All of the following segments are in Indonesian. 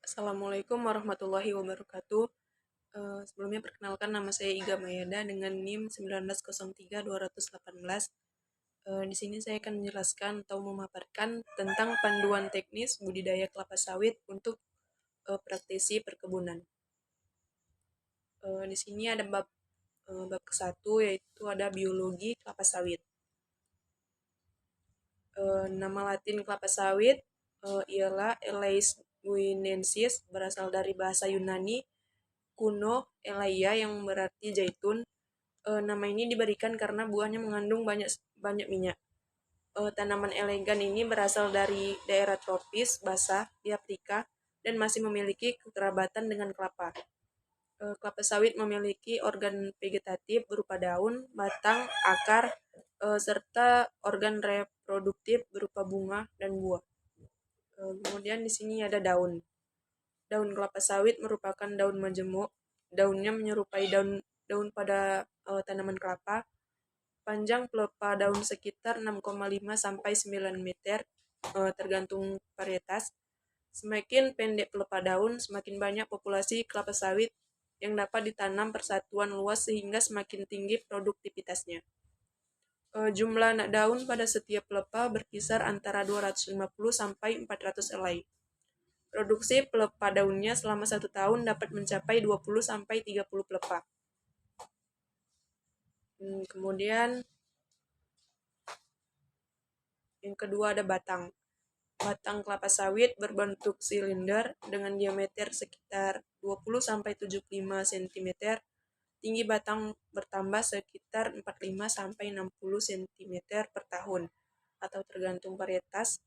Assalamualaikum warahmatullahi wabarakatuh. Sebelumnya perkenalkan nama saya Iga Mayada dengan NIM 1903218. Di sini saya akan menjelaskan atau memaparkan tentang panduan teknis budidaya kelapa sawit untuk praktisi perkebunan. Di sini ada bab ke-1 yaitu ada biologi kelapa sawit. Nama Latin kelapa sawit ialah Elais guinensis, berasal dari bahasa Yunani kuno Elaia yang berarti zaitun. Nama ini diberikan karena buahnya mengandung banyak banyak minyak. Tanaman elegan ini berasal dari daerah tropis basah di Afrika dan masih memiliki kekerabatan dengan kelapa. Kelapa sawit memiliki organ vegetatif berupa daun, batang, akar, serta organ reproduktif berupa bunga dan buah. Kemudian di sini ada daun. Daun kelapa sawit merupakan daun majemuk. Daunnya menyerupai daun pada tanaman kelapa. Panjang pelepah daun sekitar 6,5 sampai 9 meter, tergantung varietas. Semakin pendek pelepah daun, semakin banyak populasi kelapa sawit yang dapat ditanam persatuan luas sehingga semakin tinggi produktivitasnya. Jumlah anak daun pada setiap pelepah berkisar antara 250 sampai 400 helai. Produksi pelepah daunnya selama 1 tahun dapat mencapai 20 sampai 30 pelepah. Kemudian yang kedua ada batang. Batang kelapa sawit berbentuk silinder dengan diameter sekitar 20 sampai 75 cm. Tinggi batang bertambah sekitar 45 sampai 60 cm per tahun atau tergantung varietas.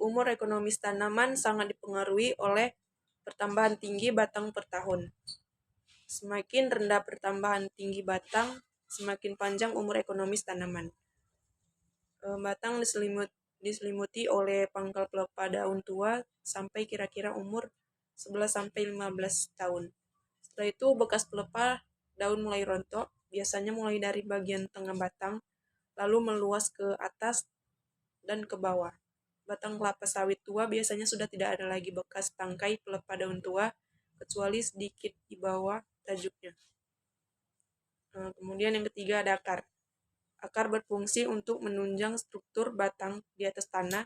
Umur ekonomis tanaman sangat dipengaruhi oleh pertambahan tinggi batang per tahun. Semakin rendah pertambahan tinggi batang, semakin panjang umur ekonomis tanaman. Batang diselimuti oleh pangkal pelepah daun tua sampai kira-kira umur 11 sampai 15 tahun. Setelah itu bekas pelepah daun mulai rontok, biasanya mulai dari bagian tengah batang, lalu meluas ke atas dan ke bawah. Batang kelapa sawit tua biasanya sudah tidak ada lagi bekas tangkai pelepah daun tua, kecuali sedikit di bawah tajuknya. Kemudian yang ketiga ada akar. Akar berfungsi untuk menunjang struktur batang di atas tanah,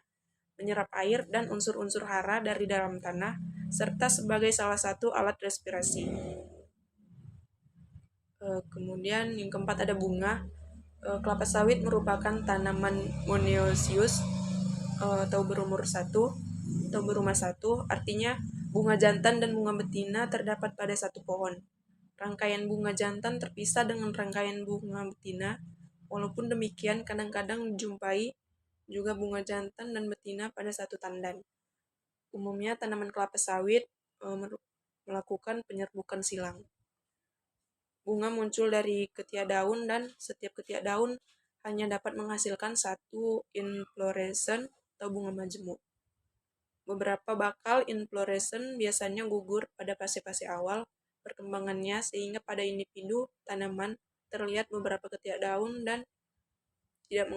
menyerap air dan unsur-unsur hara dari dalam tanah, serta sebagai salah satu alat respirasi. Kemudian yang keempat ada bunga. Kelapa sawit merupakan tanaman monoecious atau berumah satu, artinya bunga jantan dan bunga betina terdapat pada satu pohon. Rangkaian bunga jantan terpisah dengan rangkaian bunga betina. Walaupun demikian, kadang-kadang dijumpai juga bunga jantan dan betina pada satu tandan. Umumnya tanaman kelapa sawit melakukan penyerbukan silang. Bunga muncul dari ketiak daun dan setiap ketiak daun hanya dapat menghasilkan satu inflorescence atau bunga majemuk. Beberapa bakal inflorescence biasanya gugur pada fase-fase awal perkembangannya sehingga pada individu tanaman terlihat beberapa ketiak daun dan tidak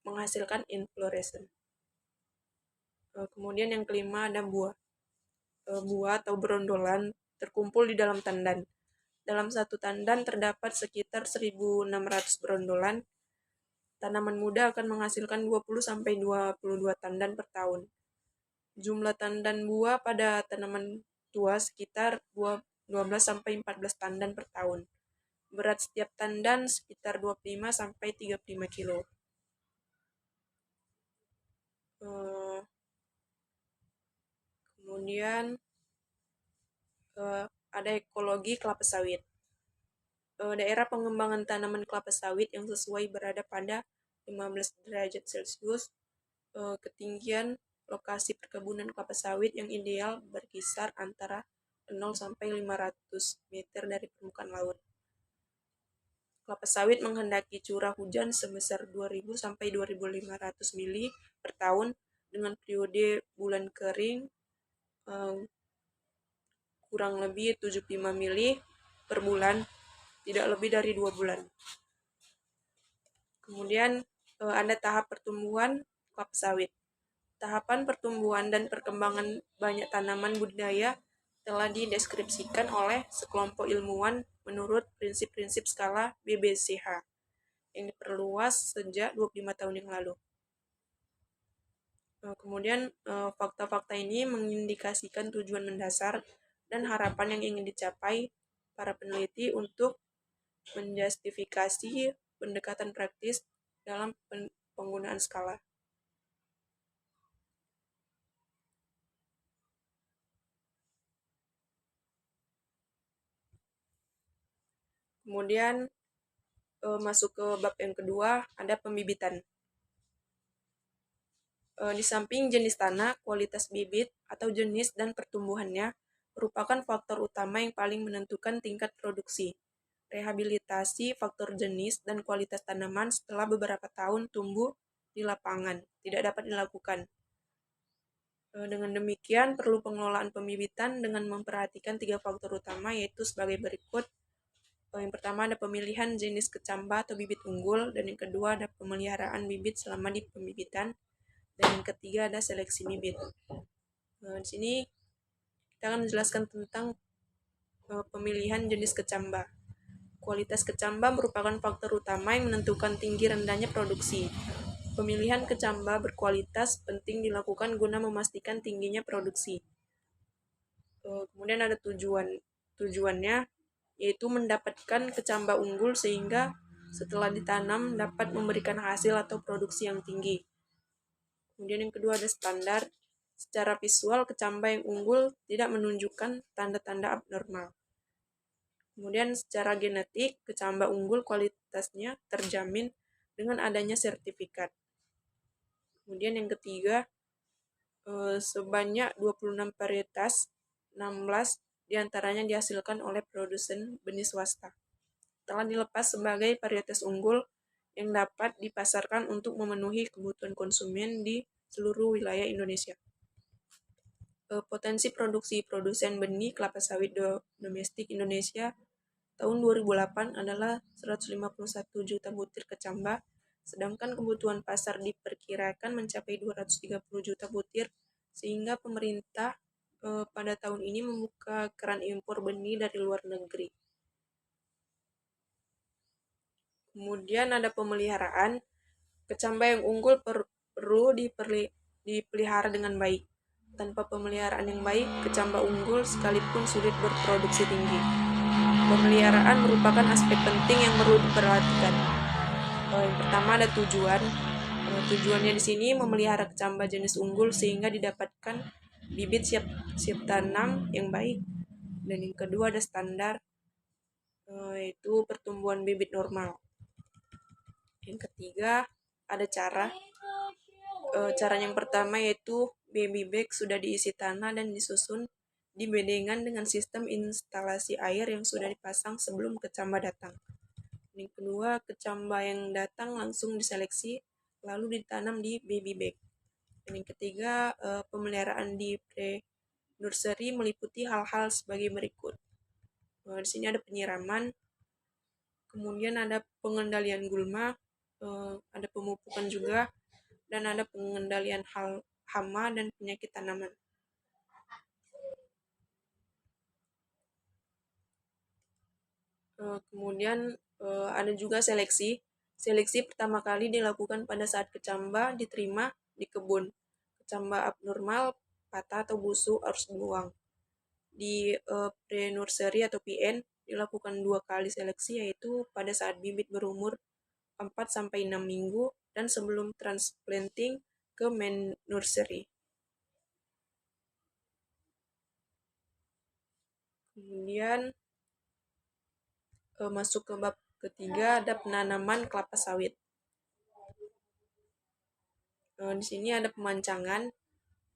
menghasilkan inflorescence. Kemudian yang kelima ada buah. Buah atau berondolan terkumpul di dalam tandan. Dalam satu tandan terdapat sekitar 1.600 berondolan. Tanaman muda akan menghasilkan 20 sampai 22 tandan per tahun. Jumlah tandan buah pada tanaman tua sekitar 12 sampai 14 tandan per tahun. Berat setiap tandan sekitar 25 sampai 35 kilo. Kemudian ada ekologi kelapa sawit. Daerah pengembangan tanaman kelapa sawit yang sesuai berada pada 15 derajat Celcius. Ketinggian lokasi perkebunan kelapa sawit yang ideal berkisar antara 0 sampai 500 meter dari permukaan laut. Kelapa sawit menghendaki curah hujan sebesar 2.000 sampai 2.500 mili per tahun dengan periode bulan kering kurang lebih 75 mili per bulan, tidak lebih dari 2 bulan. Kemudian ada tahap pertumbuhan kelapa sawit. Tahapan pertumbuhan dan perkembangan banyak tanaman budidaya telah dideskripsikan oleh sekelompok ilmuwan menurut prinsip-prinsip skala BBCH yang diperluas sejak 25 tahun yang lalu. Kemudian fakta-fakta ini mengindikasikan tujuan mendasar dan harapan yang ingin dicapai para peneliti untuk menjustifikasi pendekatan praktis dalam penggunaan skala. Kemudian masuk ke bab yang kedua, ada pembibitan. Di samping jenis tanah, kualitas bibit atau jenis dan pertumbuhannya merupakan faktor utama yang paling menentukan tingkat produksi. Rehabilitasi faktor jenis dan kualitas tanaman setelah beberapa tahun tumbuh di lapangan tidak dapat dilakukan. Dengan demikian, perlu pengelolaan pembibitan dengan memperhatikan 3 faktor utama, yaitu sebagai berikut. Yang pertama ada pemilihan jenis kecamba atau bibit unggul, dan yang kedua ada pemeliharaan bibit selama di pembibitan, dan yang ketiga ada seleksi bibit. Di sini kita akan menjelaskan tentang pemilihan jenis kecamba. Kualitas kecamba merupakan faktor utama yang menentukan tinggi rendahnya produksi. Pemilihan kecamba berkualitas penting dilakukan guna memastikan tingginya produksi. Kemudian ada tujuannya, yaitu mendapatkan kecamba unggul sehingga setelah ditanam dapat memberikan hasil atau produksi yang tinggi. Kemudian yang kedua ada standar. Secara visual, kecamba yang unggul tidak menunjukkan tanda-tanda abnormal. Kemudian secara genetik, kecamba unggul kualitasnya terjamin dengan adanya sertifikat. Kemudian yang ketiga, sebanyak 26 varietas, 16 diantaranya dihasilkan oleh produsen benih swasta. Telah dilepas sebagai varietas unggul yang dapat dipasarkan untuk memenuhi kebutuhan konsumen di seluruh wilayah Indonesia. Potensi produksi produsen benih kelapa sawit domestik Indonesia tahun 2008 adalah 151 juta butir kecamba, sedangkan kebutuhan pasar diperkirakan mencapai 230 juta butir, sehingga pemerintah pada tahun ini membuka keran impor benih dari luar negeri. Kemudian ada pemeliharaan. Kecamba yang unggul perlu dipelihara dengan baik. Tanpa pemeliharaan yang baik, kecamba unggul sekalipun sulit berproduksi tinggi. Pemeliharaan merupakan aspek penting yang perlu diperhatikan. Yang pertama ada tujuan. Tujuannya di sini memelihara kecamba jenis unggul sehingga didapatkan bibit siap tanam yang baik. Dan yang kedua ada standar, yaitu pertumbuhan bibit normal. Yang ketiga ada cara. Cara yang pertama yaitu baby bag sudah diisi tanah dan disusun di bedengan dengan sistem instalasi air yang sudah dipasang sebelum kecamba datang. Yang kedua, kecamba yang datang langsung diseleksi lalu ditanam di baby bag. Dan yang ketiga, pemeliharaan di pre-nursery meliputi hal-hal sebagai berikut. Di sini ada penyiraman, kemudian ada pengendalian gulma, ada pemupukan juga, dan ada pengendalian hama dan penyakit tanaman. Kemudian ada juga seleksi. Seleksi pertama kali dilakukan pada saat kecamba diterima di kebun. Kecamba abnormal, patah atau busuk harus dibuang. Di pre-nursery atau PN dilakukan 2 kali seleksi, yaitu pada saat bibit berumur 4-6 minggu dan sebelum transplanting ke main nursery. Kemudian masuk ke bab ketiga, ada penanaman kelapa sawit. Di sini ada pemancangan.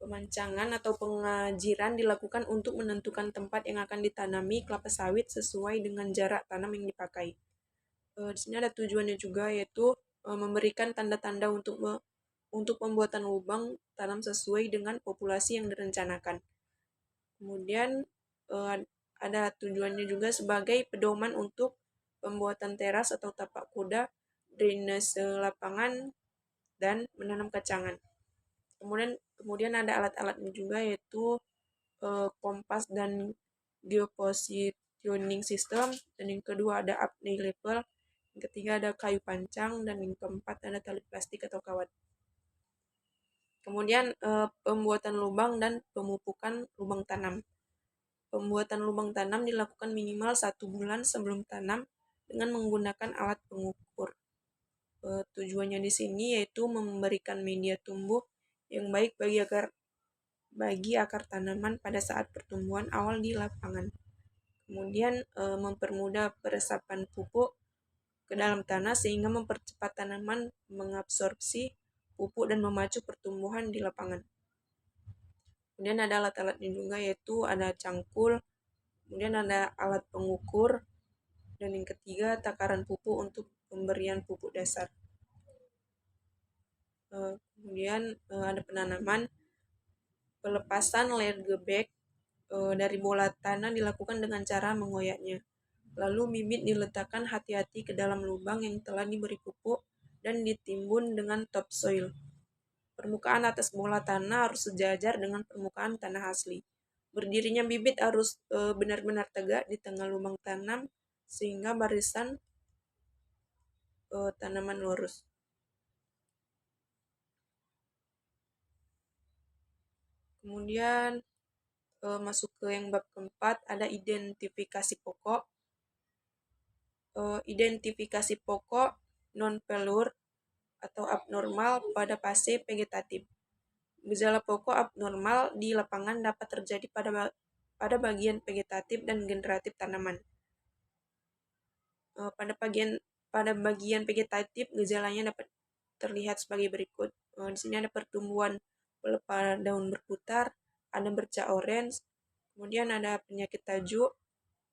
Pemancangan atau pengajiran dilakukan untuk menentukan tempat yang akan ditanami kelapa sawit sesuai dengan jarak tanam yang dipakai. Di sini ada tujuannya juga, yaitu memberikan tanda-tanda untuk pembuatan lubang tanam sesuai dengan populasi yang direncanakan. Kemudian ada tujuannya juga sebagai pedoman untuk pembuatan teras atau tapak kuda, drainase lapangan, dan menanam kacangan. Kemudian Kemudian ada alat-alatnya juga yaitu kompas dan geopositioning system, dan yang kedua ada apnea level, yang ketiga ada kayu pancang, dan yang keempat ada tali plastik atau kawat. Kemudian pembuatan lubang dan pemupukan lubang tanam. Pembuatan lubang tanam dilakukan minimal 1 bulan sebelum tanam dengan menggunakan alat pengukur. Tujuannya di sini yaitu memberikan media tumbuh yang baik bagi akar tanaman pada saat pertumbuhan awal di lapangan. Kemudian mempermudah peresapan pupuk ke dalam tanah sehingga mempercepat tanaman mengabsorpsi pupuk dan memacu pertumbuhan di lapangan. Kemudian ada alat-alatnya juga yaitu ada cangkul, kemudian ada alat pengukur, dan yang ketiga takaran pupuk untuk pemberian pupuk dasar. Kemudian ada penanaman. Pelepasan lergebag dari bola tanah dilakukan dengan cara mengoyaknya. Lalu bibit diletakkan hati-hati ke dalam lubang yang telah diberi pupuk dan ditimbun dengan topsoil. Permukaan atas bola tanah harus sejajar dengan permukaan tanah asli. Berdirinya bibit harus benar-benar tegak di tengah lubang tanam sehingga barisan tanaman lurus. Kemudian masuk ke yang bab keempat, ada identifikasi pokok. Identifikasi pokok non-pelur atau abnormal pada fase vegetatif. Gejala pokok abnormal di lapangan dapat terjadi pada bagian vegetatif dan generatif tanaman. Pada bagian vegetatif gejalanya dapat terlihat sebagai berikut. Di sini ada pertumbuhan pelepah daun berputar, ada bercak orange, kemudian ada penyakit tajuk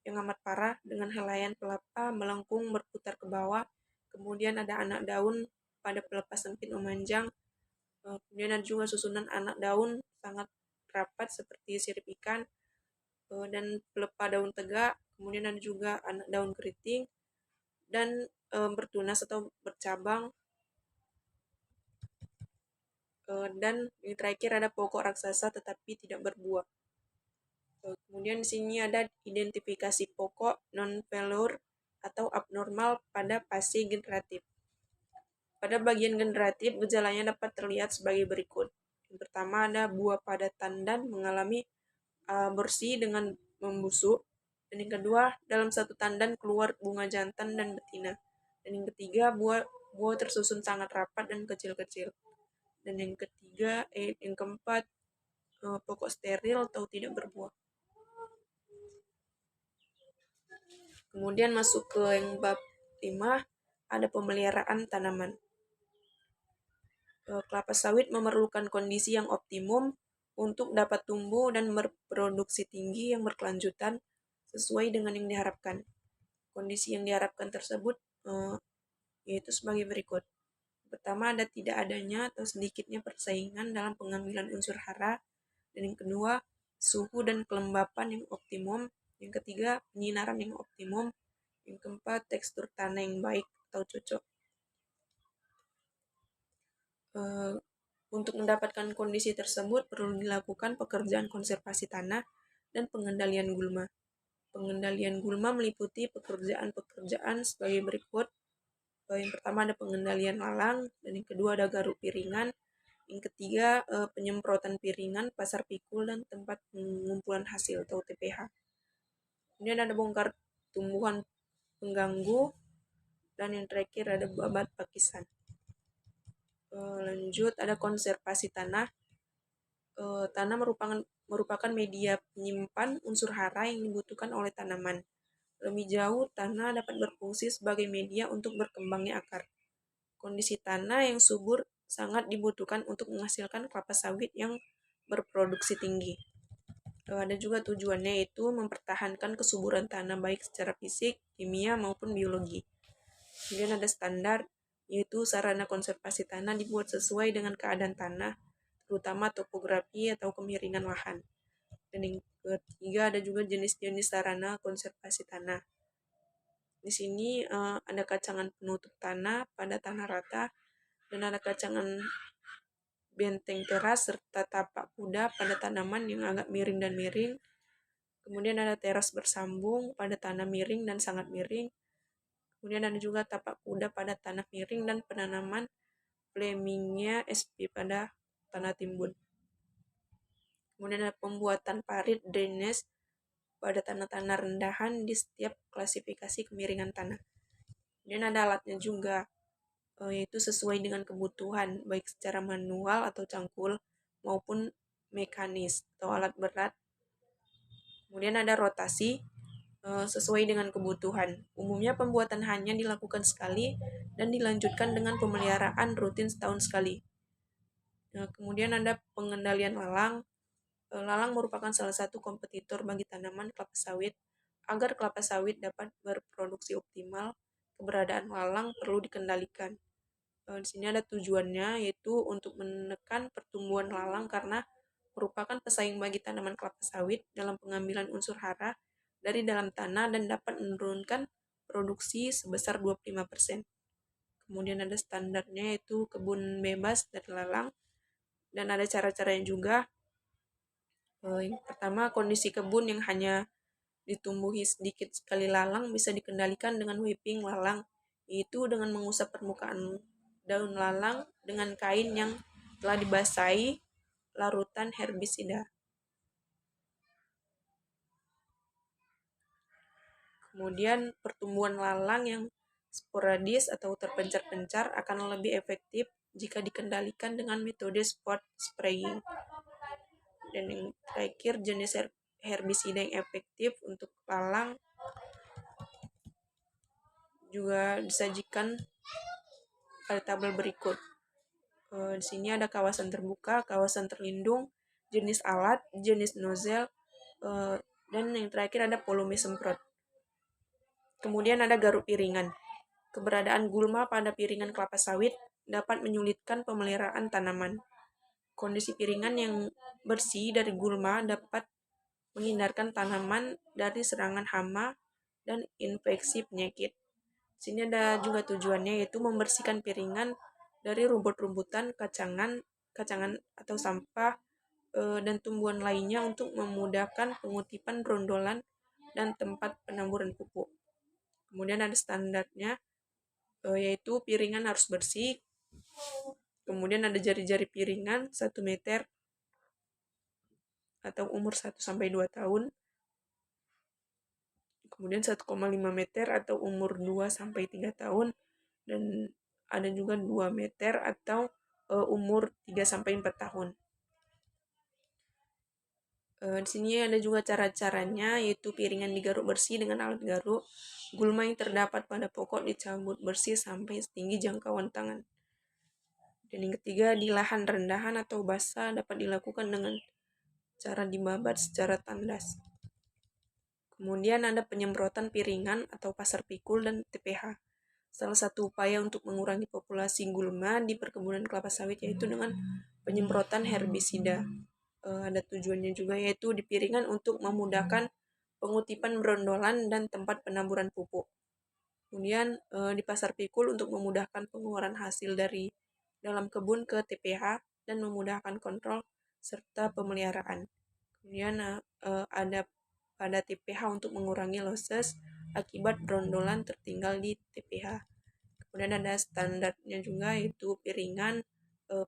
yang amat parah dengan helaian pelepah melengkung berputar ke bawah, kemudian ada anak daun pada pelepah sempit memanjang, kemudian ada juga susunan anak daun sangat rapat seperti sirip ikan, dan pelepah daun tegak, kemudian ada juga anak daun keriting, dan bertunas atau bercabang, dan yang terakhir ada pokok raksasa tetapi tidak berbuah. Kemudian di sini ada identifikasi pokok non-pelur atau abnormal pada fase generatif. Pada bagian generatif, gejalanya dapat terlihat sebagai berikut. Yang pertama ada buah pada tandan mengalami aborsi dengan membusuk. Dan yang kedua, dalam satu tandan keluar bunga jantan dan betina. Dan yang ketiga, buah tersusun sangat rapat dan kecil-kecil. Dan yang keempat, pokok steril atau tidak berbuah. Kemudian masuk ke yang bab 5, ada pemeliharaan tanaman. Kelapa sawit memerlukan kondisi yang optimum untuk dapat tumbuh dan berproduksi tinggi yang berkelanjutan sesuai dengan yang diharapkan. Kondisi yang diharapkan tersebut yaitu sebagai berikut. Pertama, ada tidak adanya atau sedikitnya persaingan dalam pengambilan unsur hara. Dan yang kedua, suhu dan kelembapan yang optimum. Yang ketiga, penyinaran yang optimum. Yang keempat, tekstur tanah yang baik atau cocok. Untuk mendapatkan kondisi tersebut perlu dilakukan pekerjaan konservasi tanah dan pengendalian gulma. Pengendalian gulma meliputi pekerjaan-pekerjaan sebagai berikut. Yang pertama ada pengendalian lalang, dan yang kedua ada garuk piringan, yang ketiga penyemprotan piringan, pasar pikul, dan tempat pengumpulan hasil atau TPH. Kemudian ada bongkar tumbuhan pengganggu, dan yang terakhir ada babat pakisan. Lanjut, ada konservasi tanah. Tanah merupakan media penyimpan unsur hara yang dibutuhkan oleh tanaman. Lebih jauh, tanah dapat berfungsi sebagai media untuk berkembangnya akar. Kondisi tanah yang subur sangat dibutuhkan untuk menghasilkan kelapa sawit yang berproduksi tinggi. Ada juga tujuannya, yaitu mempertahankan kesuburan tanah baik secara fisik, kimia, maupun biologi. Kemudian ada standar, yaitu sarana konservasi tanah dibuat sesuai dengan keadaan tanah, terutama topografi atau kemiringan lahan. Dan yang ketiga ada juga jenis-jenis sarana konservasi tanah. Di sini ada kacangan penutup tanah pada tanah rata, dan ada kacangan benteng teras serta tapak kuda pada tanaman yang agak miring dan miring. Kemudian ada teras bersambung pada tanah miring dan sangat miring. Kemudian ada juga tapak kuda pada tanah miring dan penanaman Flemingnia sp pada tanah timbun. Kemudian ada pembuatan parit drainage pada tanah-tanah rendahan di setiap klasifikasi kemiringan tanah. Kemudian ada alatnya juga, yaitu sesuai dengan kebutuhan, baik secara manual atau cangkul maupun mekanis atau alat berat. Kemudian ada rotasi sesuai dengan kebutuhan. Umumnya pembuatan hanya dilakukan sekali dan dilanjutkan dengan pemeliharaan rutin setahun sekali. Kemudian ada pengendalian lalang. Lalang merupakan salah satu kompetitor bagi tanaman kelapa sawit. Agar kelapa sawit dapat berproduksi optimal, keberadaan lalang perlu dikendalikan. Di sini ada tujuannya, yaitu untuk menekan pertumbuhan lalang karena merupakan pesaing bagi tanaman kelapa sawit dalam pengambilan unsur hara dari dalam tanah dan dapat menurunkan produksi sebesar 25%. Kemudian ada standarnya, yaitu kebun bebas dari lalang, dan ada cara-caranya juga. Yang pertama, kondisi kebun yang hanya ditumbuhi sedikit sekali lalang bisa dikendalikan dengan whipping lalang, yaitu dengan mengusap permukaan daun lalang dengan kain yang telah dibasahi larutan herbisida. Kemudian pertumbuhan lalang yang sporadis atau terpencar-pencar akan lebih efektif jika dikendalikan dengan metode spot spraying. Dan yang terakhir, jenis herbisida yang efektif untuk lalang juga disajikan pada tabel berikut. Di sini ada kawasan terbuka, kawasan terlindung, jenis alat, jenis nozzle, dan yang terakhir ada volume semprot. Kemudian ada garuk piringan. Keberadaan gulma pada piringan kelapa sawit dapat menyulitkan pemeliharaan tanaman. Kondisi piringan yang bersih dari gulma dapat menghindarkan tanaman dari serangan hama dan infeksi penyakit. Sini ada juga tujuannya, yaitu membersihkan piringan dari rumput-rumputan, kacangan atau sampah dan tumbuhan lainnya untuk memudahkan pengutipan rondolan dan tempat penamburan pupuk. Kemudian ada standarnya, yaitu piringan harus bersih. Kemudian ada jari-jari piringan 1 meter atau umur 1-2 tahun. Kemudian 1,5 meter atau umur 2-3 tahun. Dan ada juga 2 meter atau umur 3-4 tahun. Di sini ada juga cara-caranya, yaitu piringan digaruk bersih dengan alat garuk. Gulma yang terdapat pada pokok dicabut bersih sampai setinggi jangkauan tangan. Dan yang ketiga, di lahan rendahan atau basah dapat dilakukan dengan cara dibabat secara tandas. Kemudian ada penyemprotan piringan atau pasar pikul dan TPH. Salah satu upaya untuk mengurangi populasi gulma di perkebunan kelapa sawit yaitu dengan penyemprotan herbisida. Ada tujuannya juga, yaitu di piringan untuk memudahkan pengutipan berondolan dan tempat penamburan pupuk. Kemudian di pasar pikul untuk memudahkan pengeluaran hasil dari dalam kebun ke TPH dan memudahkan kontrol serta pemeliharaan. Kemudian ada pada TPH untuk mengurangi losses akibat berondolan tertinggal di TPH. Kemudian ada standarnya juga, yaitu piringan,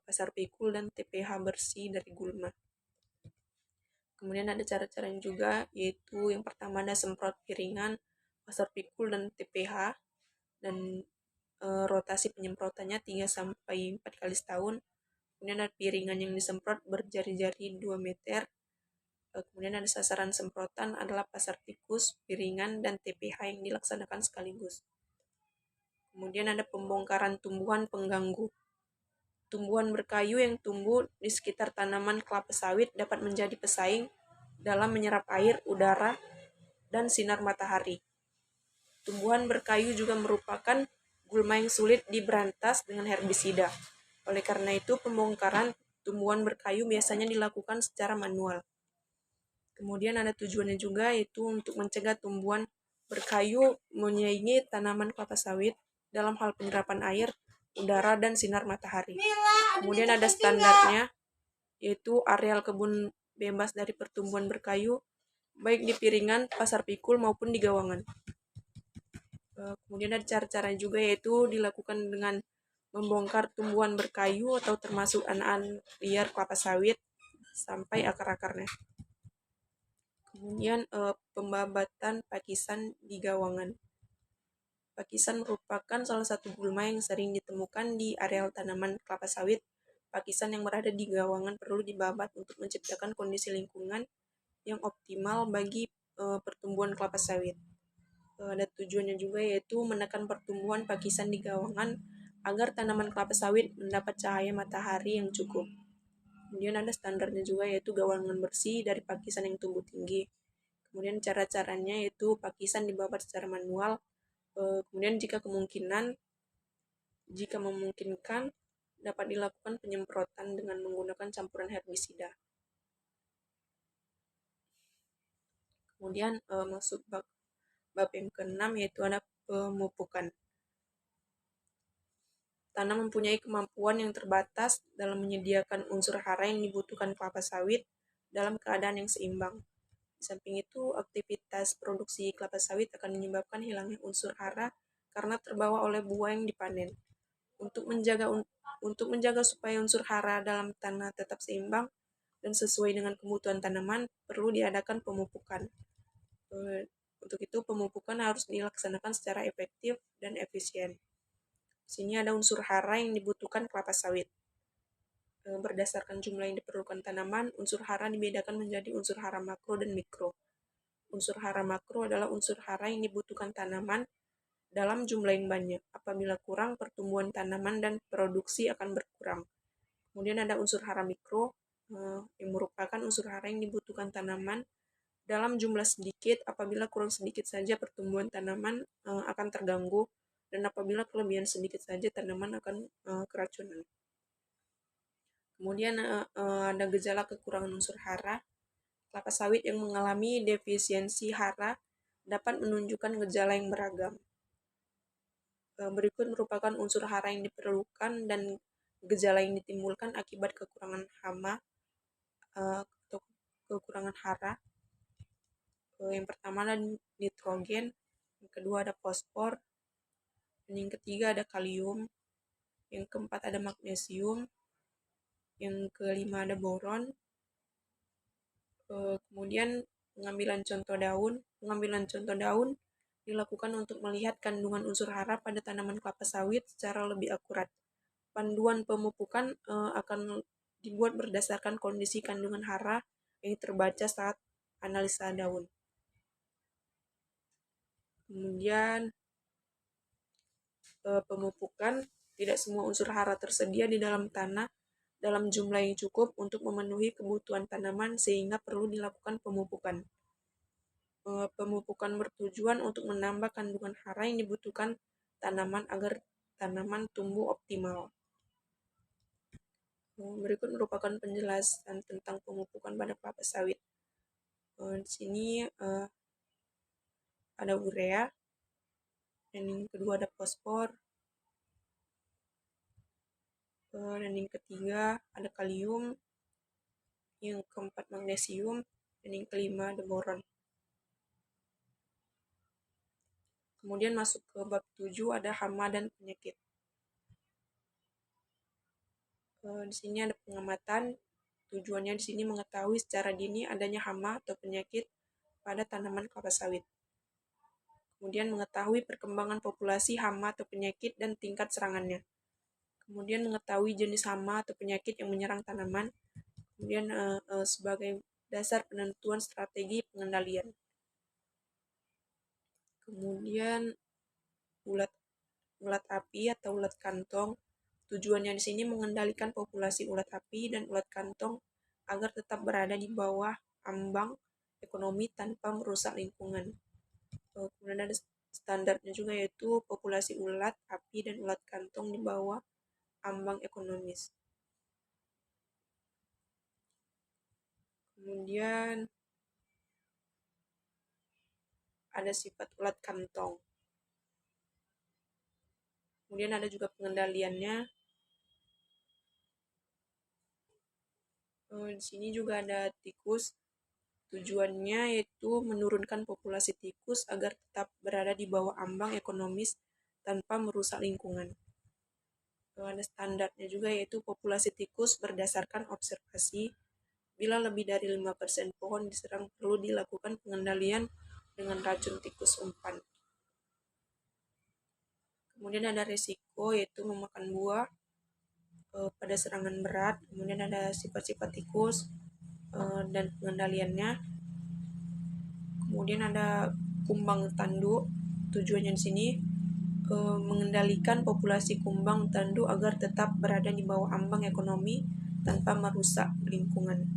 pasar pikul, dan TPH bersih dari gulma. Kemudian ada cara-caranya juga, yaitu yang pertama ada semprot piringan, pasar pikul, dan TPH, dan rotasi penyemprotannya 3-4 kali setahun. Kemudian ada piringan yang disemprot berjari-jari 2 meter. Kemudian ada sasaran semprotan adalah pasar tikus, piringan, dan TPH yang dilaksanakan sekaligus. Kemudian ada pembongkaran tumbuhan pengganggu. Tumbuhan berkayu yang tumbuh di sekitar tanaman kelapa sawit dapat menjadi pesaing dalam menyerap air, udara, dan sinar matahari. Tumbuhan berkayu juga merupakan gulma yang sulit diberantas dengan herbisida. Oleh karena itu, pembongkaran tumbuhan berkayu biasanya dilakukan secara manual. Kemudian ada tujuannya juga, yaitu untuk mencegah tumbuhan berkayu menyaingi tanaman kelapa sawit dalam hal penyerapan air udara, dan sinar matahari. Kemudian ada standarnya, yaitu areal kebun bebas dari pertumbuhan berkayu, baik di piringan, pasar pikul, maupun di gawangan. Kemudian ada cara-cara juga, yaitu dilakukan dengan membongkar tumbuhan berkayu atau termasuk anakan liar kelapa sawit sampai akar-akarnya. Kemudian pembabatan pakisan di gawangan. Pakisan merupakan salah satu gulma yang sering ditemukan di areal tanaman kelapa sawit. Pakisan yang berada di gawangan perlu dibabat untuk menciptakan kondisi lingkungan yang optimal bagi pertumbuhan kelapa sawit. Ada tujuannya juga, yaitu menekan pertumbuhan pakisan di gawangan agar tanaman kelapa sawit mendapat cahaya matahari yang cukup. Kemudian ada standarnya juga, yaitu gawangan bersih dari pakisan yang tumbuh tinggi. Kemudian cara-caranya yaitu pakisan dibabat secara manual. Kemudian jika memungkinkan dapat dilakukan penyemprotan dengan menggunakan campuran herbisida. Kemudian masuk bab yang ke-6, yaitu ada pemupukan. Tanah mempunyai kemampuan yang terbatas dalam menyediakan unsur hara yang dibutuhkan kelapa sawit dalam keadaan yang seimbang. Di samping itu, aktivitas produksi kelapa sawit akan menyebabkan hilangnya unsur hara karena terbawa oleh buah yang dipanen. Untuk menjaga supaya unsur hara dalam tanah tetap seimbang dan sesuai dengan kebutuhan tanaman, perlu diadakan pemupukan. Untuk itu, pemupukan harus dilaksanakan secara efektif dan efisien. Di sini ada unsur hara yang dibutuhkan kelapa sawit. Berdasarkan jumlah yang diperlukan tanaman, unsur hara dibedakan menjadi unsur hara makro dan mikro. Unsur hara makro adalah unsur hara yang dibutuhkan tanaman dalam jumlah yang banyak. Apabila kurang, pertumbuhan tanaman dan produksi akan berkurang. Kemudian ada unsur hara mikro, yang merupakan unsur hara yang dibutuhkan tanaman dalam jumlah sedikit. Apabila kurang sedikit saja, pertumbuhan tanaman akan terganggu, dan apabila kelebihan sedikit saja, tanaman akan keracunan. Kemudian ada gejala kekurangan unsur hara. Kelapa sawit yang mengalami defisiensi hara dapat menunjukkan gejala yang beragam. Berikut merupakan unsur hara yang diperlukan dan gejala yang ditimbulkan akibat kekurangan hama atau kekurangan hara. Yang pertama ada nitrogen, yang kedua ada fosfor, dan yang ketiga ada kalium, yang keempat ada magnesium, yang kelima ada boron. Kemudian pengambilan contoh daun dilakukan untuk melihat kandungan unsur hara pada tanaman kelapa sawit secara lebih akurat. Panduan pemupukan akan dibuat berdasarkan kondisi kandungan hara yang terbaca saat analisa daun. Kemudian pemupukan, tidak semua unsur hara tersedia di dalam tanah dalam jumlah yang cukup untuk memenuhi kebutuhan tanaman, sehingga perlu dilakukan pemupukan. Pemupukan bertujuan untuk menambah kandungan hara yang dibutuhkan tanaman agar tanaman tumbuh optimal. Berikut merupakan penjelasan tentang pemupukan pada kelapa sawit. Di sini ada urea, dan yang kedua ada fosfor, dan yang ketiga ada kalium, yang keempat magnesium, dan yang kelima ada boron. Kemudian masuk ke bab 7, ada hama dan penyakit. Di sini ada pengamatan. Tujuannya di sini mengetahui secara dini adanya hama atau penyakit pada tanaman kelapa sawit. Kemudian mengetahui perkembangan populasi hama atau penyakit dan tingkat serangannya. Kemudian mengetahui jenis hama atau penyakit yang menyerang tanaman. Kemudian sebagai dasar penentuan strategi pengendalian. Kemudian ulat api atau ulat kantong. Tujuannya di sini mengendalikan populasi ulat api dan ulat kantong agar tetap berada di bawah ambang ekonomi tanpa merusak lingkungan. Kemudian ada standarnya juga, yaitu populasi ulat api dan ulat kantong di bawah ambang ekonomis. Kemudian ada sifat ulat kantong. Kemudian ada juga pengendaliannya. Di sini juga ada tikus. Tujuannya yaitu menurunkan populasi tikus agar tetap berada di bawah ambang ekonomis tanpa merusak lingkungan. Ada standarnya juga, yaitu populasi tikus berdasarkan observasi. Bila lebih dari 5% pohon diserang, perlu dilakukan pengendalian dengan racun tikus umpan. Kemudian ada risiko, yaitu memakan buah pada serangan berat. Kemudian ada sifat-sifat tikus dan pengendaliannya. Kemudian ada kumbang tanduk. Tujuannya di sini mengendalikan populasi kumbang tanduk agar tetap berada di bawah ambang ekonomi tanpa merusak lingkungan.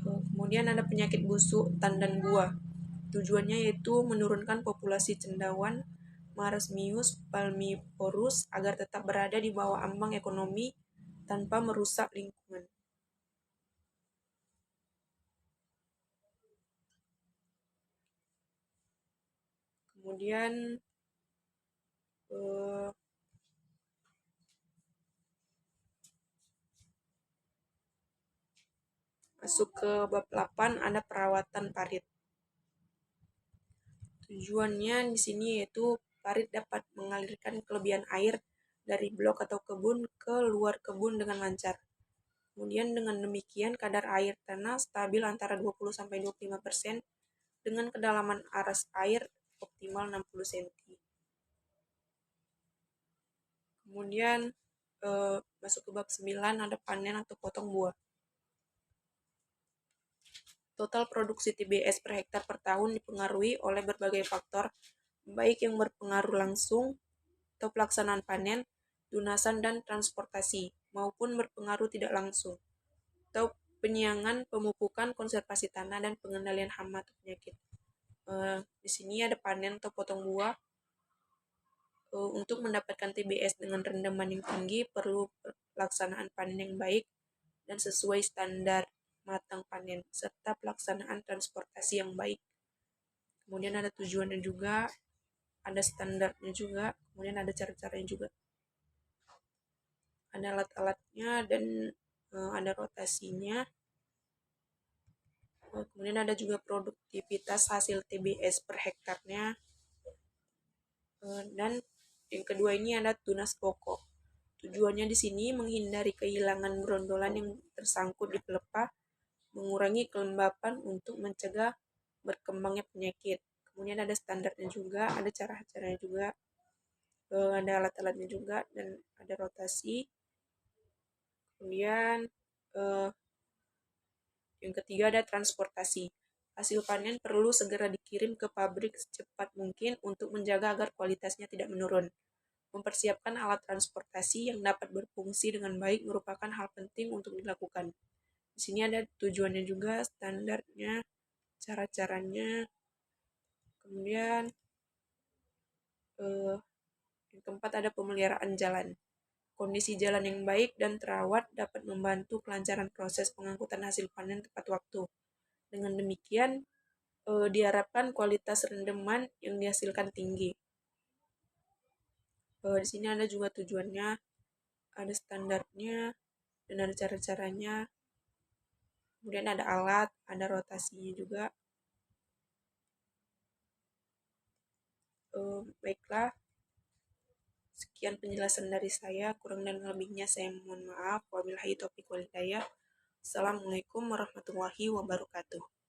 Kemudian ada penyakit busuk tandan buah. Tujuannya yaitu menurunkan populasi cendawan Marasmius palmivorus agar tetap berada di bawah ambang ekonomi tanpa merusak lingkungan. Kemudian masuk ke bab 8, ada perawatan parit. Tujuannya di sini yaitu parit dapat mengalirkan kelebihan air dari blok atau kebun ke luar kebun dengan lancar. Kemudian dengan demikian kadar air tanah stabil antara 20-25% dengan kedalaman aras air optimal 60 cm. Kemudian masuk ke bab 9, ada panen atau potong buah. Total produksi TBS per hektar per tahun dipengaruhi oleh berbagai faktor, baik yang berpengaruh langsung atau pelaksanaan panen, lunasan dan transportasi, maupun berpengaruh tidak langsung, atau penyiangan, pemupukan, konservasi tanah, dan pengendalian hama atau penyakit. Di sini ada panen atau potong buah. Untuk mendapatkan TBS dengan rendaman yang tinggi, perlu pelaksanaan panen yang baik dan sesuai standar matang panen, serta pelaksanaan transportasi yang baik. Kemudian ada tujuannya juga, ada standarnya juga, kemudian ada cara-caranya juga. Ada alat-alatnya dan ada rotasinya. Kemudian ada juga produktivitas hasil TBS per hektarnya. Dan yang kedua ini ada tunas pokok. Tujuannya di sini menghindari kehilangan gerondolan yang tersangkut di pelepah, mengurangi kelembapan untuk mencegah berkembangnya penyakit. Kemudian ada standarnya juga, ada cara-caranya juga, ada alat-alatnya juga, dan ada rotasi. Kemudian yang ketiga ada transportasi. Hasil panen perlu segera dikirim ke pabrik secepat mungkin untuk menjaga agar kualitasnya tidak menurun. Mempersiapkan alat transportasi yang dapat berfungsi dengan baik merupakan hal penting untuk dilakukan. Di sini ada tujuannya juga, standarnya, cara-caranya. Kemudian yang keempat ada pemeliharaan jalan. Kondisi jalan yang baik dan terawat dapat membantu kelancaran proses pengangkutan hasil panen tepat waktu. Dengan demikian, diharapkan kualitas rendeman yang dihasilkan tinggi. Di sini ada juga tujuannya, ada standarnya, dan ada cara-caranya. Kemudian ada alat, ada rotasinya juga. Baiklah, sekian penjelasan dari saya. Kurang dan lebihnya saya mohon maaf. Wabillahi taufiq wal hidayah. Assalamualaikum warahmatullahi wabarakatuh.